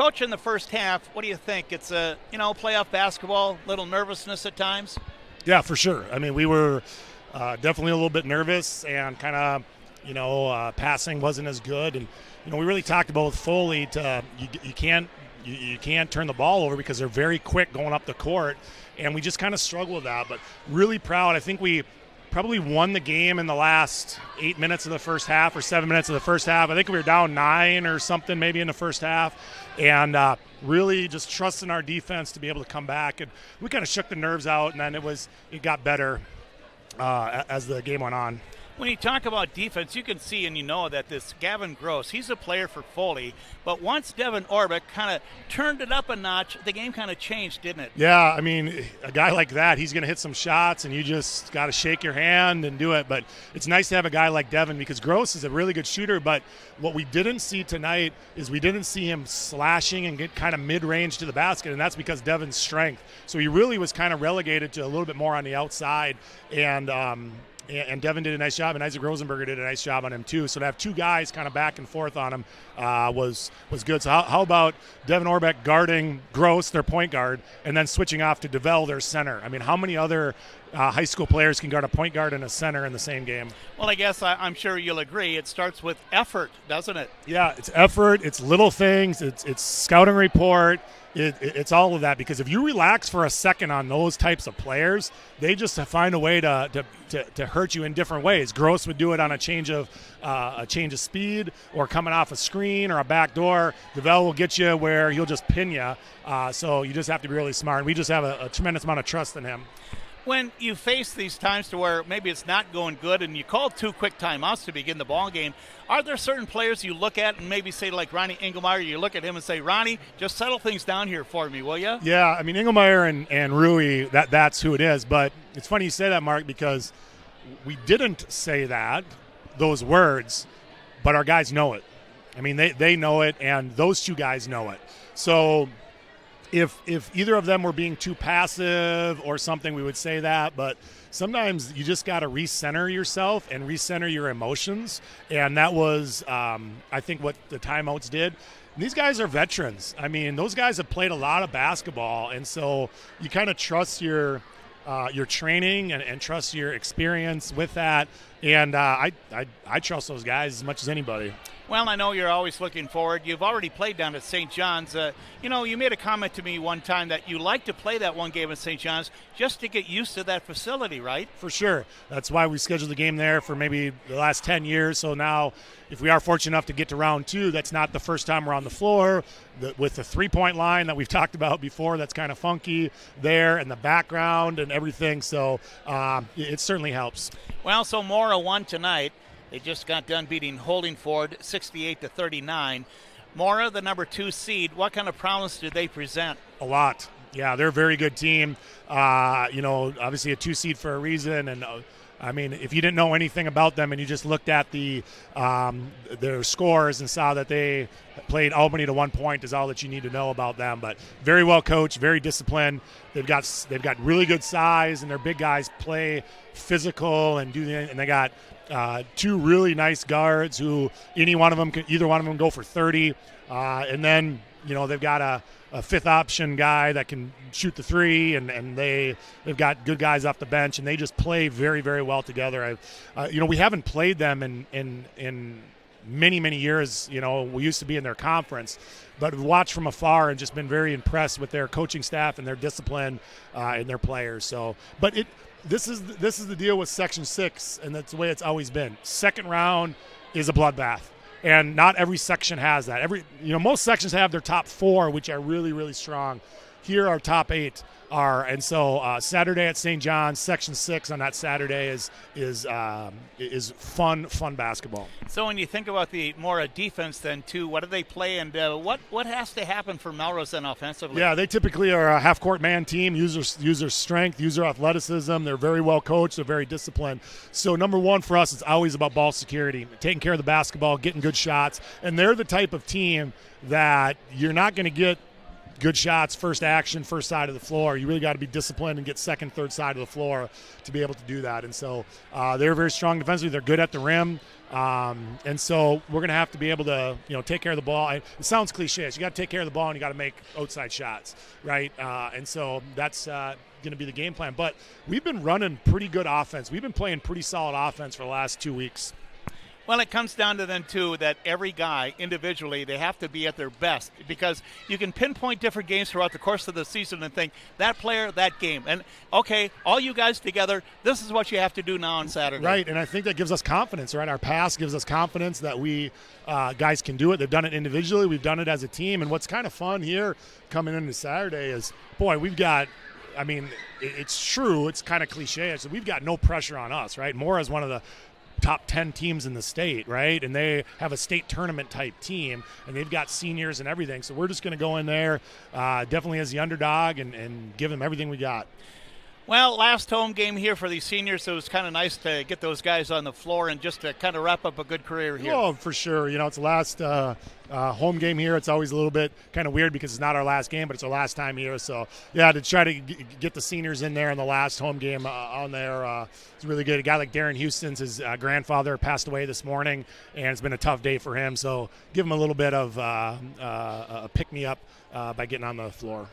Coach, in the first half, what do you think? It's playoff basketball, little nervousness at times? Yeah, for sure. I mean, we were definitely a little bit nervous and kind of, passing wasn't as good. And, we really talked about with Foley you can't turn the ball over because they're very quick going up the court. And we just kind of struggled with that. But really proud. I think we probably won the game in the last 8 minutes of the first half or 7 minutes of the first half. I think we were down 9 or something maybe in the first half. And really just trusting our defense to be able to come back. And we kind of shook the nerves out, and then it got better as the game went on. When you talk about defense, you can see and you know that this Gavin Gross, he's a player for Foley. But once Devin Orbeck kind of turned it up a notch, the game kind of changed, didn't it? Yeah, I mean, a guy like that, he's going to hit some shots, and you just got to shake your hand and do it. But it's nice to have a guy like Devin because Gross is a really good shooter. But what we didn't see tonight is we didn't see him slashing and get kind of mid-range to the basket, and that's because Devin's strength. So he really was kind of relegated to a little bit more on the outside. And Devin did a nice job, and Isaac Rosenberger did a nice job on him too. So to have two guys kind of back and forth on him was good. So how about Devin Orbeck guarding Gross, their point guard, and then switching off to DeVell, their center? I mean, how many other high school players can guard a point guard and a center in the same game? Well, I guess I'm sure you'll agree. It starts with effort, doesn't it? Yeah, it's effort. It's little things. It's scouting report. It's all of that, because if you relax for a second on those types of players, they just find a way to hurt you in different ways. Gross would do it on a change of speed or coming off a screen or a back door. DeVell will get you where he'll just pin you. So you just have to be really smart. We just have a tremendous amount of trust in him. When you face these times to where maybe it's not going good and you call 2 quick timeouts to begin the ball game, are there certain players you look at and maybe say, like Ronnie Engelmeyer, you look at him and say, Ronnie, just settle things down here for me, will you? Yeah, I mean, Engelmeyer and Rui, that's who it is. But it's funny you say that, Mark, because we didn't say those words, but our guys know it. I mean, they know it, and those two guys know it. So if either of them were being too passive or something, we would say that. But sometimes you just got to recenter yourself and recenter your emotions. And that was, I think, what the timeouts did. And these guys are veterans. I mean, those guys have played a lot of basketball. And so you kind of trust your training and trust your experience with that. And I trust those guys as much as anybody. Well, I know you're always looking forward. You've already played down at St. John's. You made a comment to me one time that you like to play that one game at St. John's just to get used to that facility, right? For sure. That's why we scheduled the game there for maybe the last 10 years. So now if we are fortunate enough to get to round 2, that's not the first time we're on the floor. With the three-point line that we've talked about before, that's kind of funky there, and the background and everything. So it certainly helps. Well, so Mora won tonight. They just got done beating Holdingford 68-39. Mora, the number 2 seed, what kind of promise did they present? A lot. Yeah, they're a very good team. Obviously a 2 seed for a reason. And I mean, if you didn't know anything about them and you just looked at their scores and saw that they played Albany to 1 point, is all that you need to know about them. But very well coached, very disciplined. They've got really good size, and their big guys play physical and they got 2 really nice guards who either one of them can go for 30, and then they've got a fifth option guy that can shoot the 3, and they've got good guys off the bench, and they just play very, very well together. We haven't played them in many years. We used to be in their conference, but we've watched from afar and just been very impressed with their coaching staff and their discipline and their players. So, but this is the deal with Section 6, and that's the way it's always been. Second round is a bloodbath, and not every section has that. Most sections have their top 4, which are really, really strong. Here, our top 8 are, and so Saturday at St. John's, Section 6 on that Saturday is fun basketball. So when you think about the Mora defense then too, what do they play, and what has to happen for Melrose then offensively? Yeah, they typically are a half-court man team, use their strength, use their athleticism. They're very well coached, they're very disciplined. So number 1 for us is always about ball security, taking care of the basketball, getting good shots, and they're the type of team that you're not going to get good shots, first action, first side of the floor. You really got to be disciplined and get second, third side of the floor to be able to do that. And so they're very strong defensively. They're good at the rim. And so we're going to have to be able to, take care of the ball. It sounds cliche. You got to take care of the ball and you got to make outside shots, right? And so that's going to be the game plan. But we've been running pretty good offense. We've been playing pretty solid offense for the last 2 weeks. Well, it comes down to then, too, that every guy individually, they have to be at their best because you can pinpoint different games throughout the course of the season and think, that player, that game. And, okay, all you guys together, this is what you have to do now on Saturday. Right, and I think that gives us confidence, right? Our past gives us confidence that we guys can do it. They've done it individually. We've done it as a team. And what's kind of fun here coming into Saturday is, boy, we've got – I mean, it's true. It's kind of cliche. So we've got no pressure on us, right? Mora is one of the top 10 teams in the state, right? And they have a state tournament type team, and they've got seniors and everything. So we're just going to go in there definitely as the underdog and give them everything we got. Well, last home game here for these seniors, so it was kind of nice to get those guys on the floor and just to kind of wrap up a good career here. Oh, for sure. It's the last home game here. It's always a little bit kind of weird because it's not our last game, but it's our last time here. So, yeah, to try to get the seniors in there in the last home game on there, it's really good. A guy like Darren Houston's, his grandfather passed away this morning, and it's been a tough day for him. So give him a little bit of a pick-me-up by getting on the floor.